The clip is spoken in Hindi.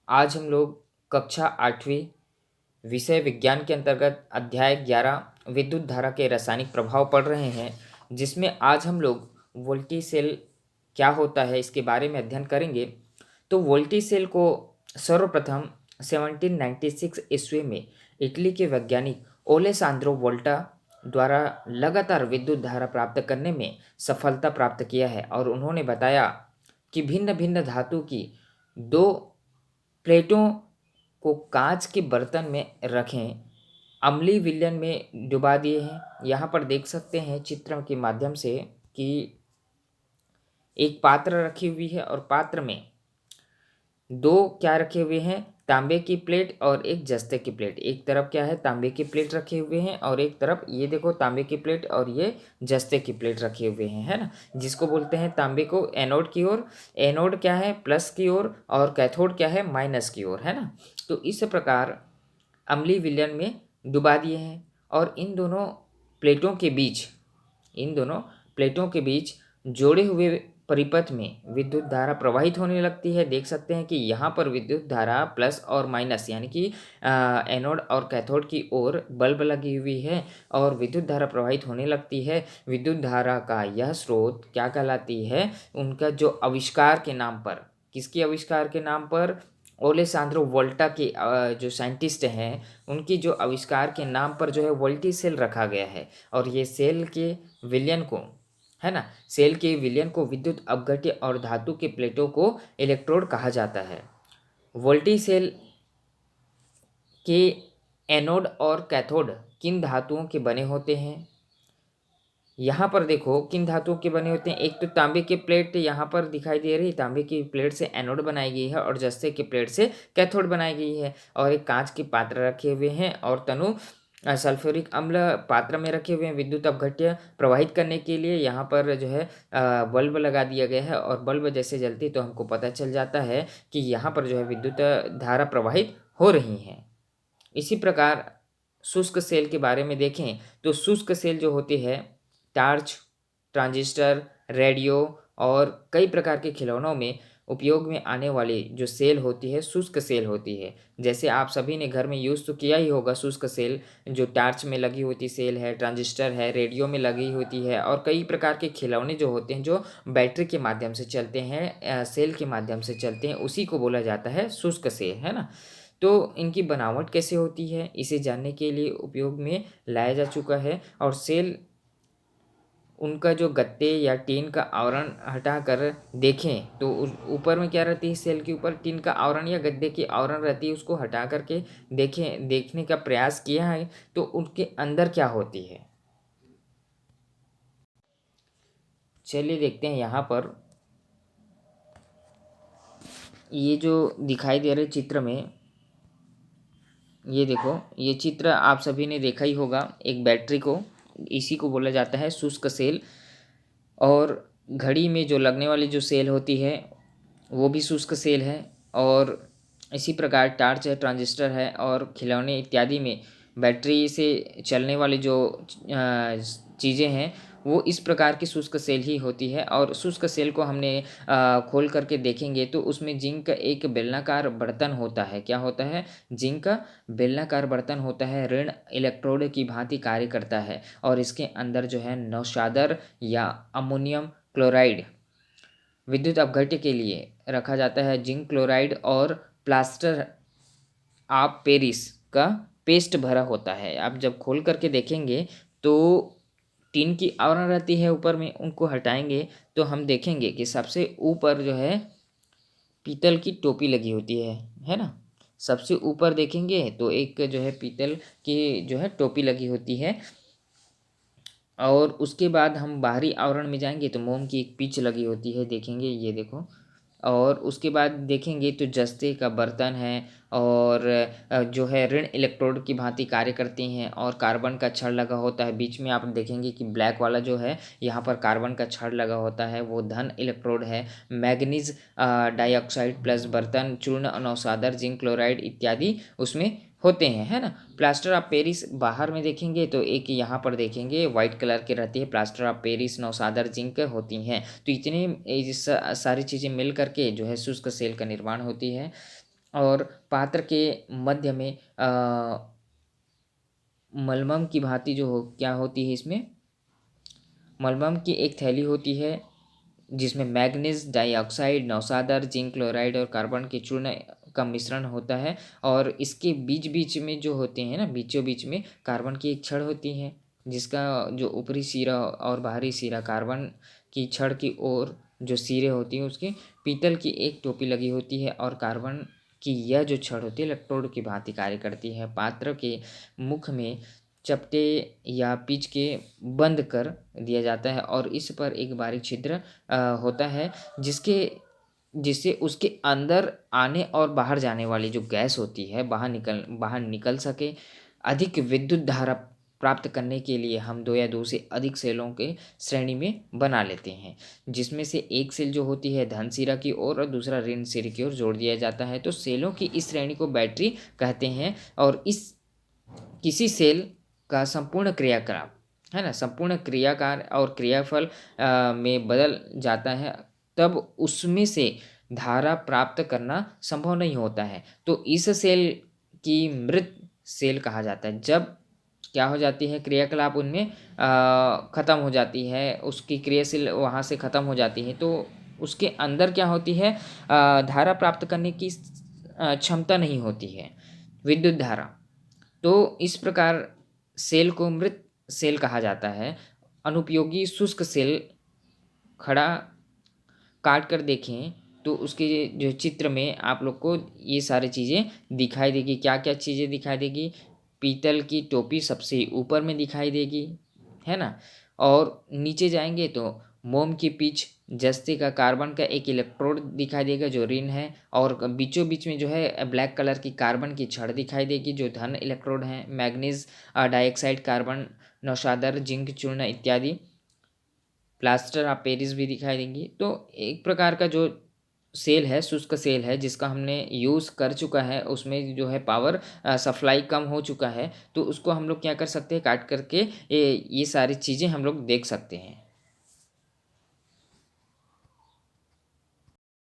आज हम लोग कक्षा 8वीं विषय विज्ञान के अंतर्गत अध्याय 11 विद्युत धारा के रासायनिक प्रभाव पढ़ रहे हैं, जिसमें आज हम लोग वोल्टी सेल क्या होता है इसके बारे में अध्ययन करेंगे। तो वोल्टी सेल को सर्वप्रथम 1796 ईस्वी में इटली के वैज्ञानिक ओलेसांद्रो वोल्टा द्वारा लगातार विद्युत धारा प्राप्त करने में सफलता प्राप्त किया है और उन्होंने बताया कि भिन्न भिन्न धातु की दो प्लेटों को कांच के बर्तन में रखें, अम्लीय विलयन में डुबा दिए हैं। यहाँ पर देख सकते हैं चित्र के माध्यम से कि एक पात्र रखी हुई है और पात्र में दो क्या रखे हुए हैं, तांबे की प्लेट और एक जस्ते की प्लेट। एक तरफ क्या है, तांबे की प्लेट रखे हुए हैं और एक तरफ ये देखो तांबे की प्लेट और ये जस्ते की प्लेट रखे हुए हैं, है ना। जिसको बोलते हैं तांबे को एनोड की ओर, एनोड क्या है प्लस की ओर और कैथोड क्या है माइनस की ओर, है ना। तो इस प्रकार अम्लीय विलयन में डुबा दिए हैं और इन दोनों प्लेटों के बीच जोड़े हुए परिपथ में विद्युत धारा प्रवाहित होने लगती है। देख सकते हैं कि यहाँ पर विद्युत धारा प्लस और माइनस यानी कि एनोड और कैथोड की ओर बल्ब लगी हुई है और विद्युत धारा प्रवाहित होने लगती है। विद्युत धारा का यह स्रोत क्या कहलाती है, उनका जो आविष्कार के नाम पर, किसके आविष्कार के नाम पर, ओलेसांद्रो वोल्टा के जो साइंटिस्ट हैं उनकी जो आविष्कार के नाम पर जो है वोल्टी सेल रखा गया है। और ये सेल के विलयन को, है ना, सेल के विलयन को विद्युत अपघट्य और धातु के प्लेटों को इलेक्ट्रोड कहा जाता है। वोल्टी सेल के एनोड और कैथोड किन धातुओं के बने होते हैं, यहाँ पर देखो किन धातुओं के बने होते हैं। एक तो तांबे की प्लेट यहाँ पर दिखाई दे रही, तांबे की प्लेट से एनोड बनाई गई है और जस्ते की प्लेट से कैथोड बनाई गई है। और एक कांच के पात्र रखे हुए हैं और तनु सल्फ्यूरिक अम्ल पात्र में रखे हुए हैं विद्युत अपघट्य प्रवाहित करने के लिए। यहाँ पर जो है बल्ब लगा दिया गया है और बल्ब जैसे जलती तो हमको पता चल जाता है कि यहाँ पर जो है विद्युत धारा प्रवाहित हो रही है। इसी प्रकार शुष्क सेल के बारे में देखें तो शुष्क सेल जो होती है टार्च, ट्रांजिस्टर, रेडियो और कई प्रकार के खिलौनों में उपयोग में आने वाली जो सेल होती है शुष्क सेल होती है। जैसे आप सभी ने घर में यूज़ तो किया ही होगा शुष्क सेल, जो टार्च में लगी होती सेल है, ट्रांजिस्टर है, रेडियो में लगी होती है और कई प्रकार के खिलौने जो होते हैं जो बैटरी के माध्यम से चलते हैं, सेल के माध्यम से चलते हैं, उसी को बोला जाता है शुष्क सेल, है ना। तो इनकी बनावट कैसे होती है इसे जानने के लिए उपयोग में लाया जा चुका है। और सेल उनका जो गत्ते या टीन का आवरण हटाकर देखें तो ऊपर में क्या रहती है, सेल के ऊपर टीन का आवरण या गद्दे की आवरण रहती है, उसको हटा करके देखने का प्रयास किया है तो उनके अंदर क्या होती है। चलिए देखते हैं। यहाँ पर ये जो दिखाई दे रहे चित्र में, ये देखो, ये चित्र आप सभी ने देखा ही होगा एक बैटरी को, इसी को बोला जाता है शुष्क सेल। और घड़ी में जो लगने वाली जो सेल होती है वो भी शुष्क सेल है। और इसी प्रकार टार्च है, ट्रांजिस्टर है और खिलौने इत्यादि में बैटरी से चलने वाली जो चीज़ें हैं वो इस प्रकार की शुष्क सेल ही होती है। और शुष्क सेल को हमने खोल करके देखेंगे तो उसमें जिंक का एक बेलनाकार बर्तन होता है। क्या होता है, जिंक का बेलनाकार बर्तन होता है, ऋण इलेक्ट्रोड की भांति कार्य करता है और इसके अंदर जो है नौशादर या अमोनियम क्लोराइड विद्युत अपघट्य के लिए रखा जाता है। जिंक क्लोराइड और प्लास्टर ऑफ पेरिस का पेस्ट भरा होता है। आप जब खोल करके देखेंगे तो टीन की आवरण रहती है ऊपर में, उनको हटाएंगे तो हम देखेंगे कि सबसे ऊपर जो है पीतल की टोपी लगी होती है ना। सबसे ऊपर देखेंगे तो एक जो है पीतल की जो है टोपी लगी होती है। और उसके बाद हम बाहरी आवरण में जाएंगे तो मोम की एक पिच लगी होती है, देखेंगे, ये देखो। और उसके बाद देखेंगे तो जस्ते का बर्तन है और जो है ऋण इलेक्ट्रोड की भांति कार्य करती हैं और कार्बन का छड़ लगा होता है। बीच में आप देखेंगे कि ब्लैक वाला जो है यहाँ पर कार्बन का छड़ लगा होता है, वो धन इलेक्ट्रोड है। मैग्नीज डाइऑक्साइड प्लस बर्तन, चूर्ण, नौसादर, जिंक क्लोराइड इत्यादि उसमें होते हैं, है ना। प्लास्टर ऑफ पेरिस बाहर में देखेंगे तो एक यहाँ पर देखेंगे वाइट कलर की रहती है, प्लास्टर ऑफ पेरिस, नौसादर, जिंक होती हैं। तो इतने सारी चीज़ें मिल करके जो है शुष्क सेल का निर्माण होती है। और पात्र के मध्य में मलमम की भांति जो क्या होती है इसमें, मलमम की एक थैली होती है जिसमें मैग्नीज डाइऑक्साइड, नौसादर, जिंक क्लोराइड और कार्बन के चूर्ण का मिश्रण होता है। और इसके बीच बीच में जो होते हैं ना, बीचों बीच में कार्बन की एक छड़ होती है, जिसका जो ऊपरी सिरा और बाहरी सिरा कार्बन की छड़ की ओर जो सिरे होती है उसके पीतल की एक टोपी लगी होती है, और कार्बन की यह जो छड़ होती है इलेक्ट्रोड की भांति कार्य करती है। पात्र के मुख में चपटे या पिच के बंद कर दिया जाता है, और इस पर एक बारीक छिद्र होता है जिससे उसके अंदर आने और बाहर जाने वाली जो गैस होती है बाहर निकल सके। अधिक विद्युत धारा प्राप्त करने के लिए हम दो या दो से अधिक सेलों के श्रेणी में बना लेते हैं, जिसमें से एक सेल जो होती है धन सिरा की ओर और दूसरा ऋण सिरे की ओर जोड़ दिया जाता है। तो सेलों की इस श्रेणी को बैटरी कहते हैं। और इस किसी सेल का संपूर्ण क्रियाकलाप है ना, संपूर्ण क्रियाकार और क्रियाफल में बदल जाता है, तब उसमें से धारा प्राप्त करना संभव नहीं होता है। तो इस सेल की मृत सेल कहा जाता है। जब क्या हो जाती है, क्रियाकलाप उनमें ख़त्म हो जाती है, उसकी क्रियाशील वहाँ से ख़त्म हो जाती है, तो उसके अंदर क्या होती है, धारा प्राप्त करने की क्षमता नहीं होती है, विद्युत धारा। तो इस प्रकार सेल को मृत सेल कहा जाता है। अनुपयोगी शुष्क सेल खड़ा काट कर देखें तो उसके जो चित्र में आप लोग को ये सारी चीज़ें दिखाई देगी। क्या क्या चीज़ें दिखाई देगी, पीतल की टोपी सबसे ऊपर में दिखाई देगी, है ना। और नीचे जाएंगे तो मोम की पिच, जस्ते का कार्बन का एक इलेक्ट्रोड दिखाई देगा जो ऋण है, और बीचों बीच में जो है ब्लैक कलर की कार्बन की छड़ दिखाई देगी जो धन इलेक्ट्रोड है। मैग्नीज डाइऑक्साइड, कार्बन, नौशादर, जिंक चूर्ण इत्यादि, प्लास्टर ऑफ पेरिस भी दिखाई देंगी। तो एक प्रकार का जो सेल है, शुष्क सेल है, जिसका हमने यूज़ कर चुका है, उसमें जो है पावर सप्लाई कम हो चुका है, तो उसको हम लोग क्या कर सकते हैं, काट करके ये सारी चीज़ें हम लोग देख सकते हैं।